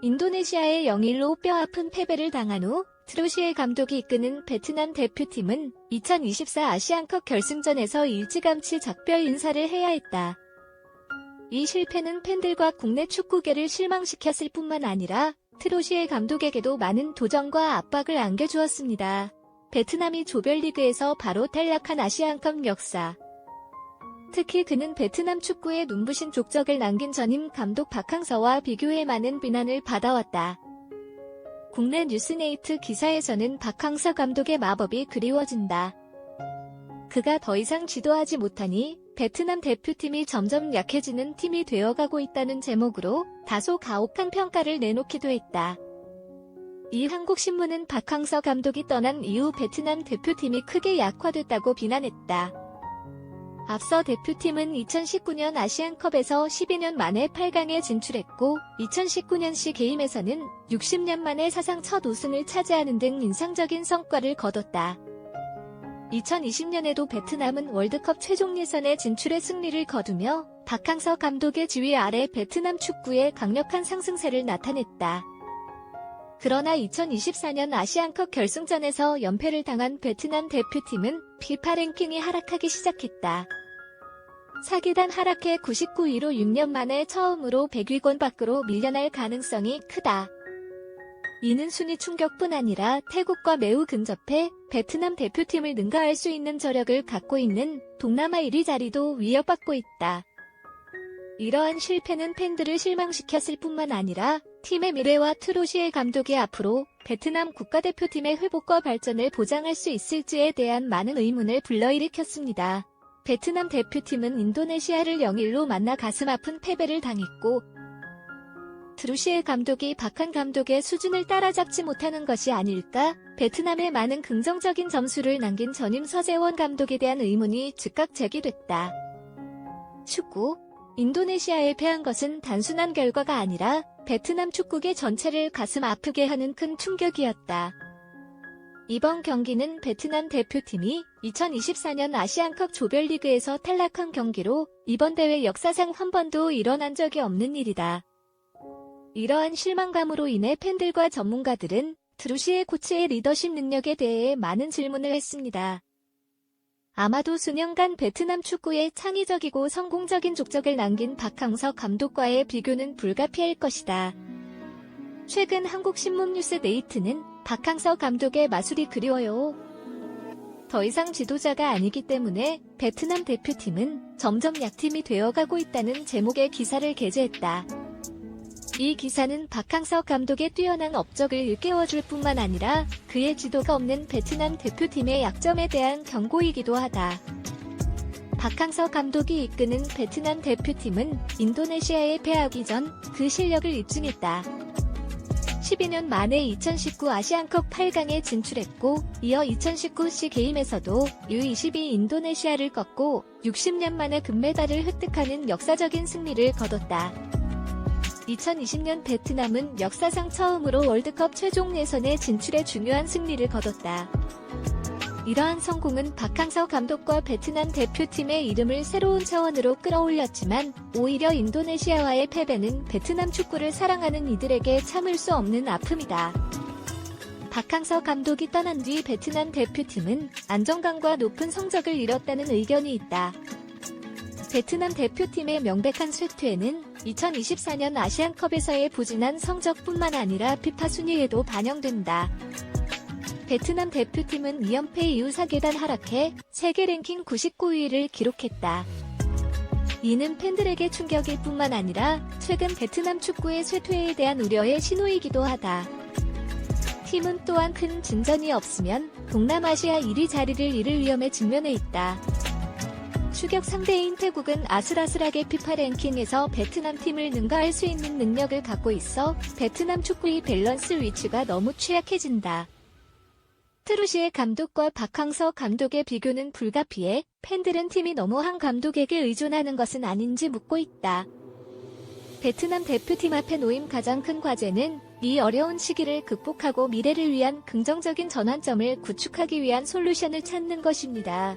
인도네시아의 0-1로 뼈아픈 패배를 당한 후 트루시에 감독이 이끄는 베트남 대표팀은 2024 아시안컵 결승전에서 일찌감치 작별 인사를 해야 했다. 이 실패는 팬들과 국내 축구계를 실망시켰을 뿐만 아니라 트루시에 감독에게도 많은 도전과 압박을 안겨주었습니다. 베트남이 조별리그에서 바로 탈락한 아시안컵 역사. 특히 그는 베트남 축구에 눈부신 족적을 남긴 전임 감독 박항서와 비교해 많은 비난을 받아왔다. 국내 뉴스네이트 기사에서는 박항서 감독의 마법이 그리워진다. 그가 더 이상 지도하지 못하니 베트남 대표팀이 점점 약해지는 팀이 되어가고 있다는 제목으로 다소 가혹한 평가를 내놓기도 했다. 이 한국신문은 박항서 감독이 떠난 이후 베트남 대표팀이 크게 약화됐다고 비난했다. 앞서 대표팀은 2019년 아시안컵에서 12년 만에 8강에 진출했고 2019년 시게임에서는 60년 만에 사상 첫 우승을 차지하는 등 인상적인 성과를 거뒀다. 2020년에도 베트남은 월드컵 최종 예선에 진출해 승리를 거두며 박항서 감독의 지휘 아래 베트남 축구의 강력한 상승세를 나타냈다. 그러나 2024년 아시안컵 결승전에서 연패를 당한 베트남 대표팀은 피파 랭킹이 하락하기 시작했다. 4계단 하락해 99위로 6년 만에 처음으로 100위권 밖으로 밀려날 가능성이 크다. 이는 순위 충격뿐 아니라 태국과 매우 근접해 베트남 대표팀을 능가할 수 있는 저력을 갖고 있는 동남아 1위 자리도 위협받고 있다. 이러한 실패는 팬들을 실망시켰을 뿐만 아니라 팀의 미래와 트루시에 감독이 앞으로 베트남 국가대표팀의 회복과 발전을 보장할 수 있을지에 대한 많은 의문을 불러일으켰습니다. 베트남 대표팀은 인도네시아를 0-1로 만나 가슴 아픈 패배를 당했고 트루시에 감독이 박한 감독의 수준을 따라잡지 못하는 것이 아닐까? 베트남에 많은 긍정적인 점수를 남긴 전임 서재원 감독에 대한 의문이 즉각 제기됐다. 축구 인도네시아에 패한 것은 단순한 결과가 아니라 베트남 축구계 전체를 가슴 아프게 하는 큰 충격이었다. 이번 경기는 베트남 대표팀이 2024년 아시안컵 조별리그에서 탈락한 경기로 이번 대회 역사상 한 번도 일어난 적이 없는 일이다. 이러한 실망감으로 인해 팬들과 전문가들은 트루시에 코치의 리더십 능력에 대해 많은 질문을 했습니다. 아마도 수년간 베트남 축구에 창의적이고 성공적인 족적을 남긴 박항서 감독과의 비교는 불가피할 것이다. 최근 한국신문 뉴스네이트는 박항서 감독의 마술이 그리워요. 더 이상 지도자가 아니기 때문에 베트남 대표팀은 점점 약팀이 되어가고 있다는 제목의 기사를 게재했다. 이 기사는 박항서 감독의 뛰어난 업적을 일깨워줄 뿐만 아니라 그의 지도가 없는 베트남 대표팀의 약점에 대한 경고이기도 하다. 박항서 감독이 이끄는 베트남 대표팀은 인도네시아에 패하기 전 그 실력을 입증했다. 12년 만에 2019 아시안컵 8강에 진출했고 이어 2019 시게임에서도 U22 인도네시아를 꺾고 60년 만에 금메달을 획득하는 역사적인 승리를 거뒀다. 2020년 베트남은 역사상 처음으로 월드컵 최종 예선에 진출해 중요한 승리를 거뒀다. 이러한 성공은 박항서 감독과 베트남 대표팀의 이름을 새로운 차원으로 끌어올렸지만 오히려 인도네시아와의 패배는 베트남 축구를 사랑하는 이들에게 참을 수 없는 아픔이다. 박항서 감독이 떠난 뒤 베트남 대표팀은 안정감과 높은 성적을 이뤘다는 의견이 있다. 베트남 대표팀의 명백한 쇠퇴는 2024년 아시안컵에서의 부진한 성적뿐만 아니라 피파 순위에도 반영된다. 베트남 대표팀은 2연패 이후 4계단 하락해 세계 랭킹 99위를 기록했다. 이는 팬들에게 충격일 뿐만 아니라 최근 베트남 축구의 쇠퇴에 대한 우려의 신호이기도 하다. 팀은 또한 큰 진전이 없으면 동남아시아 1위 자리를 잃을 위험에 직면해 있다. 추격 상대인 태국은 아슬아슬하게 피파 랭킹에서 베트남 팀을 능가할 수 있는 능력을 갖고 있어 베트남 축구의 밸런스 위치가 너무 취약해진다. 트루시에 감독과 박항서 감독의 비교는 불가피해 팬들은 팀이 너무 한 감독에게 의존하는 것은 아닌지 묻고 있다. 베트남 대표팀 앞에 놓인 가장 큰 과제는 이 어려운 시기를 극복하고 미래를 위한 긍정적인 전환점을 구축하기 위한 솔루션을 찾는 것입니다.